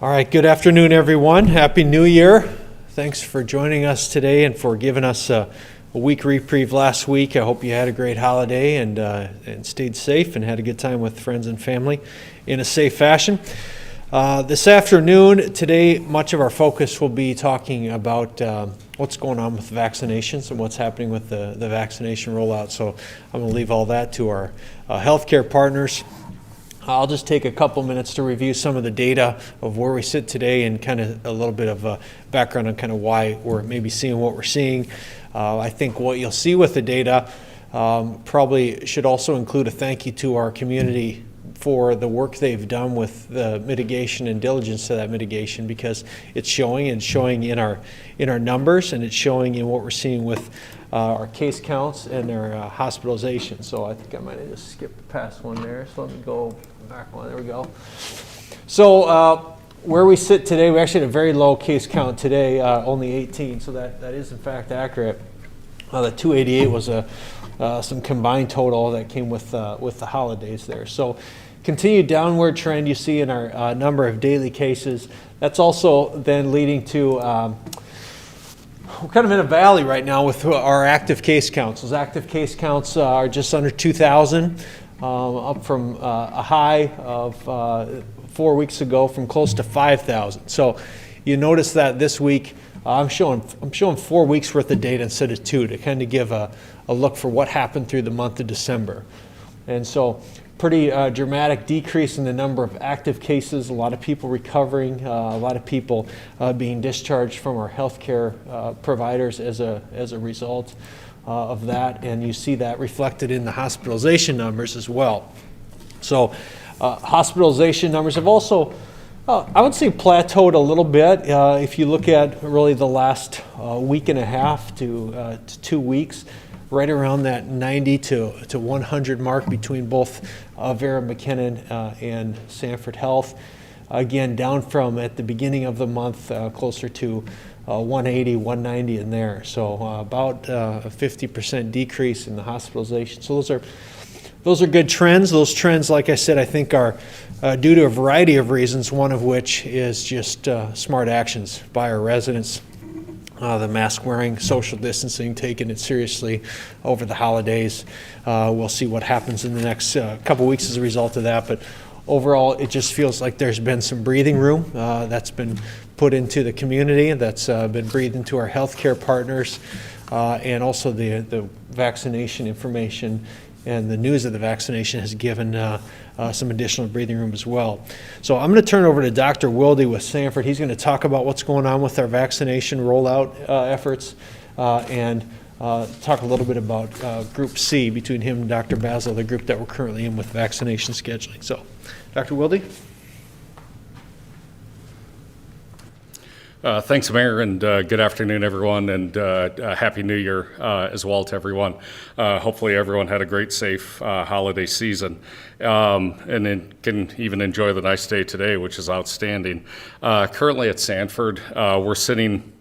All right, good afternoon, everyone. Happy New Year. Thanks for joining us today and for giving us a week reprieve last week. I hope you had a great holiday and stayed safe and had a good time with friends and family in a safe fashion. This afternoon, today, much of our focus will be talking about what's going on with vaccinations and what's happening with the vaccination rollout. So I'm going to leave all that to our healthcare partners. I'll just take a couple minutes to review some of the data of where we sit today and kind of a little bit of a background on kind of why we're maybe seeing what we're seeing. I think what you'll see with the data probably should also include a thank you to our community for the work they've done with the mitigation and diligence to that mitigation, because it's showing in our numbers, and it's showing in what we're seeing with our case counts and our hospitalization. So I think I might have just skipped past one there. So let me go back one. There we go. So where we sit today, we actually had a very low case count today, only 18. So that is in fact accurate. The 288 was some combined total that came with the holidays there. So continued downward trend you see in our number of daily cases. That's also then leading to we're kind of in a valley right now with our active case counts. Those active case counts are just under 2,000, up from a high of 4 weeks ago from close to 5,000. So you notice that this week I'm showing 4 weeks worth of data instead of 2 to kind of give a look for what happened through the month of December. And so pretty dramatic decrease in the number of active cases, a lot of people recovering, a lot of people being discharged from our healthcare providers as a result of that, and you see that reflected in the hospitalization numbers as well. So hospitalization numbers have also, I would say, plateaued a little bit. If you look at really the last week and a half to 2 weeks, right around that 90 to 100 mark between both Vera McKinnon and Sanford Health. Again, down from at the beginning of the month, closer to 180, 190 in there. So about a 50% decrease in the hospitalization. So those are good trends. Those trends, like I said, I think are due to a variety of reasons, one of which is just smart actions by our residents. The mask wearing, social distancing, taking it seriously over the holidays. We'll see what happens in the next couple weeks as a result of that. But overall, it just feels like there's been some breathing room that's been put into the community, that's been breathed into our healthcare partners, and also the vaccination information and the news of the vaccination has given some additional breathing room as well. So I'm going to turn over to Dr. Wilde with Sanford. He's going to talk about what's going on with our vaccination rollout efforts and talk a little bit about Group C between him and Dr. Basil, the group that we're currently in with vaccination scheduling. So, Dr. Wilde? Thanks, Mayor, and good afternoon, everyone, and Happy New Year as well to everyone. Hopefully everyone had a great, safe holiday season and then can even enjoy the nice day today, which is outstanding. Currently at Sanford, we're sitting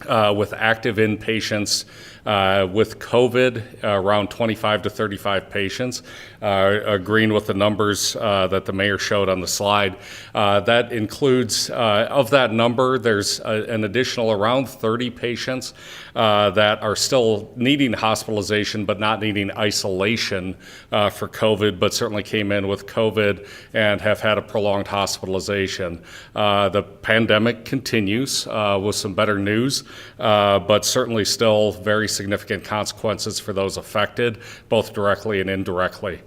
with active inpatients with COVID, around 25 to 35 patients, agreeing with the numbers that the mayor showed on the slide. That includes, of that number, there's an additional around 30 patients that are still needing hospitalization but not needing isolation for COVID, but certainly came in with COVID and have had a prolonged hospitalization. The pandemic continues with some better news, but certainly still very significant consequences for those affected, both directly and indirectly.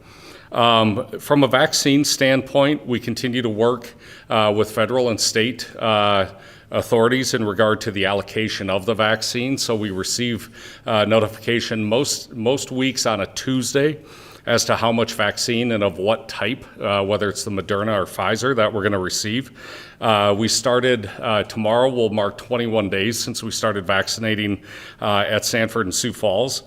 From a vaccine standpoint, we continue to work with federal and state authorities in regard to the allocation of the vaccine. So we receive notification most weeks on a Tuesday as to how much vaccine and of what type, whether it's the Moderna or Pfizer, that we're going to receive. We started, tomorrow will mark 21 days since we started vaccinating at Sanford and Sioux Falls.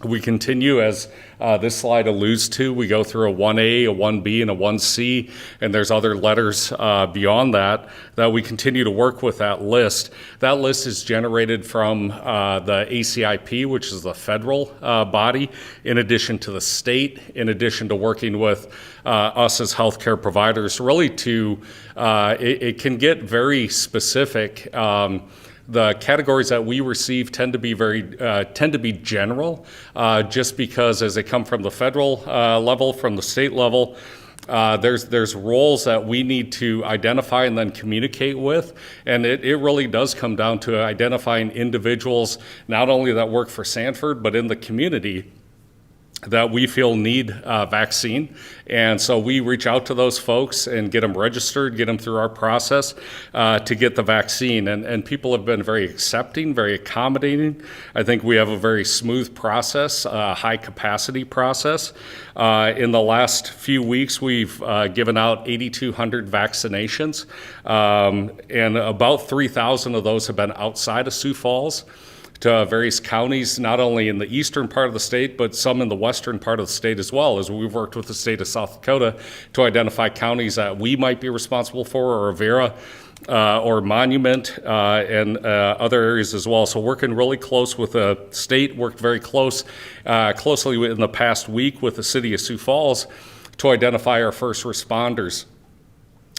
We continue, as this slide alludes to, we go through a 1A, a 1B, and a 1C, and there's other letters beyond that we continue to work with that list. That list is generated from the ACIP, which is the federal body, in addition to the state, in addition to working with us as healthcare providers, really to, it can get very specific. The categories that we receive tend to be general, just because as they come from the federal level, from the state level, there's roles that we need to identify and then communicate with, and it really does come down to identifying individuals not only that work for Sanford but in the community that we feel need a vaccine. And so we reach out to those folks and get them registered, get them through our process to get the vaccine. And people have been very accepting, very accommodating. I think we have a very smooth process, high capacity process. In the last few weeks, we've given out 8,200 vaccinations, and about 3,000 of those have been outside of Sioux Falls, to various counties, not only in the eastern part of the state, but some in the western part of the state as well, as we've worked with the state of South Dakota to identify counties that we might be responsible for, or Avera, or Monument, and other areas as well. So working really close with the state, worked very closely in the past week with the city of Sioux Falls to identify our first responders.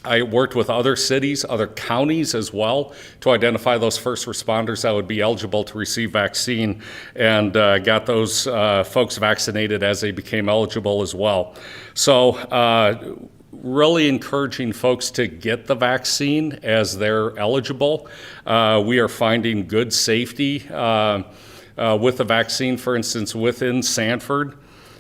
I worked with other cities, other counties as well, to identify those first responders that would be eligible to receive vaccine, and got those folks vaccinated as they became eligible as well. So really encouraging folks to get the vaccine as they're eligible. We are finding good safety with the vaccine. For instance, within Sanford,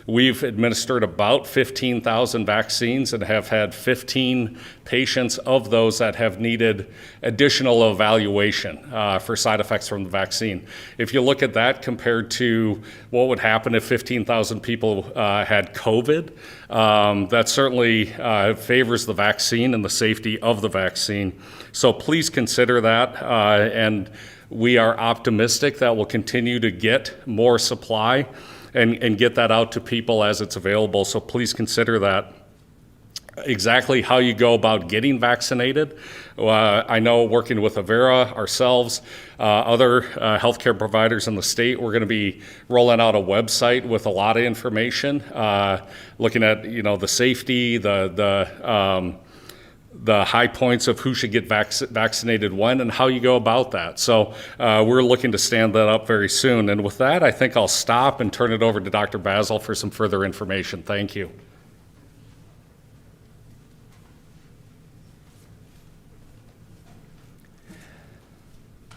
we've administered about 15,000 vaccines and have had 15 patients of those that have needed additional evaluation for side effects from the vaccine. If you look at that compared to what would happen if 15,000 people had COVID, that certainly favors the vaccine and the safety of the vaccine. So please consider that, and we are optimistic that we'll continue to get more supply and get that out to people as it's available. So please consider that. Exactly how you go about getting vaccinated. I know working with Avera, ourselves, other healthcare providers in the state, we're going to be rolling out a website with a lot of information, looking at the safety, the high points of who should get vaccinated when and how you go about that. So we're looking to stand that up very soon. And with that, I think I'll stop and turn it over to Dr. Basil for some further information. Thank you.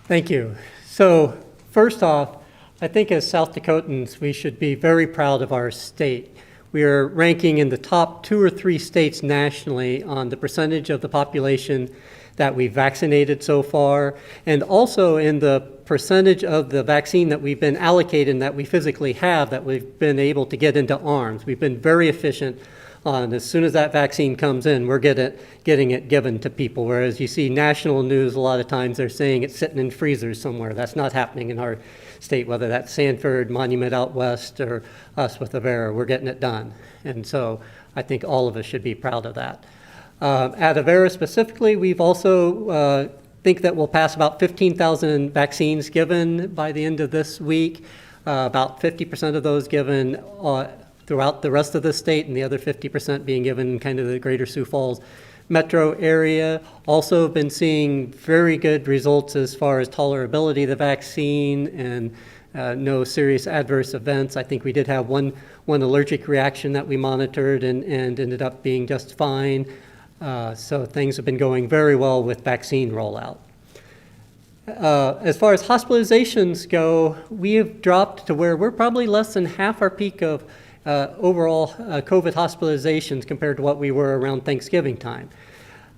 Thank you. So first off, I think as South Dakotans, we should be very proud of our state. We are ranking in the top 2 or 3 states nationally on the percentage of the population that we've vaccinated so far, and also in the percentage of the vaccine that we've been allocated and that we physically have, that we've been able to get into arms. We've been very efficient on, as soon as that vaccine comes in, we're getting it given to people. Whereas you see national news, a lot of times they're saying it's sitting in freezers somewhere. That's not happening in our state, whether that's Sanford, Monument out west, or us with Avera. We're getting it done. And so I think all of us should be proud of that. At Avera specifically, we've also think that we'll pass about 15,000 vaccines given by the end of this week, about 50% of those given throughout the rest of the state, and the other 50% being given in kind of the greater Sioux Falls metro area. Also been seeing very good results as far as tolerability of the vaccine, and no serious adverse events. I think we did have one allergic reaction that we monitored and ended up being just fine. So things have been going very well with vaccine rollout. As far as hospitalizations go, we have dropped to where we're probably less than half our peak of overall COVID hospitalizations compared to what we were around Thanksgiving time.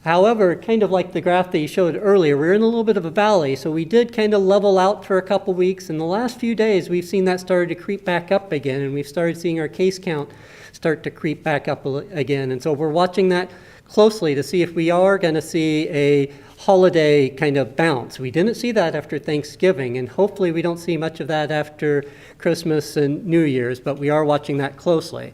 However, kind of like the graph that you showed earlier, we're in a little bit of a valley, so we did kind of level out for a couple weeks. In the last few days, we've seen that started to creep back up again, and we've started seeing our case count start to creep back up again. And so we're watching that closely to see if we are going to see a holiday kind of bounce. We didn't see that after Thanksgiving, and hopefully we don't see much of that after Christmas and New Year's, but we are watching that closely.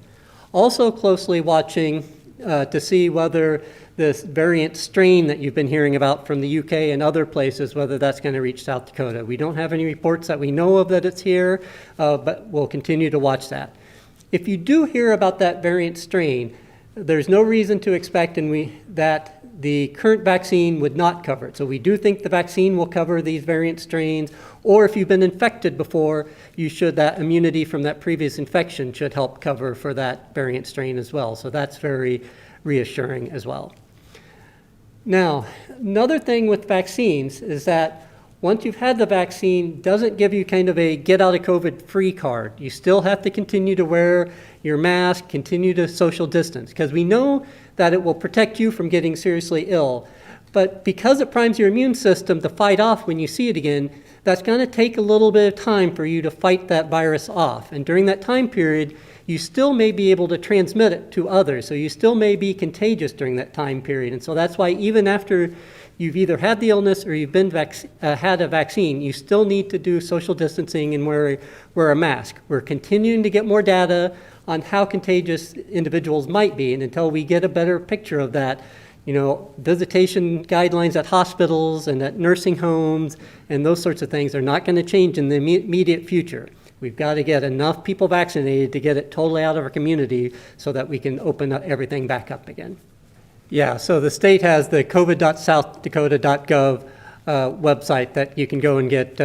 Also closely watching to see whether this variant strain that you've been hearing about from the UK and other places, whether that's going to reach South Dakota. We don't have any reports that we know of that it's here, but we'll continue to watch that. If you do hear about that variant strain, there's no reason to expect that the current vaccine would not cover it. So we do think the vaccine will cover these variant strains, or if you've been infected before, that immunity from that previous infection should help cover for that variant strain as well. So that's very reassuring as well. Now, another thing with vaccines is that once you've had the vaccine, doesn't give you kind of a get out of COVID free card. You still have to continue to wear your mask, continue to social distance, because we know that it will protect you from getting seriously ill. But because it primes your immune system to fight off when you see it again, that's going to take a little bit of time for you to fight that virus off. And during that time period, you still may be able to transmit it to others. So you still may be contagious during that time period. And so that's why even after you've either had the illness or you've been had a vaccine, you still need to do social distancing and wear a mask. We're continuing to get more data on how contagious individuals might be. And until we get a better picture of that, visitation guidelines at hospitals and at nursing homes and those sorts of things are not going to change in the immediate future. We've got to get enough people vaccinated to get it totally out of our community so that we can open up everything back up again. Yeah, so the state has the covid.southdakota.gov website that you can go and get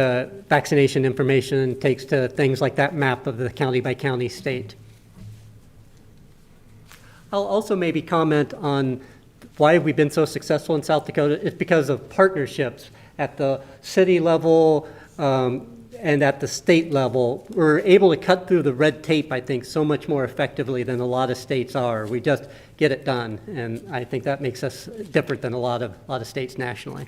vaccination information, and takes to things like that map of the county by county state. I'll also maybe comment on why we've been so successful in South Dakota. It's because of partnerships at the city level and at the state level. We're able to cut through the red tape, I think, so much more effectively than a lot of states are. We just get it done, and I think that makes us different than a lot of states nationally.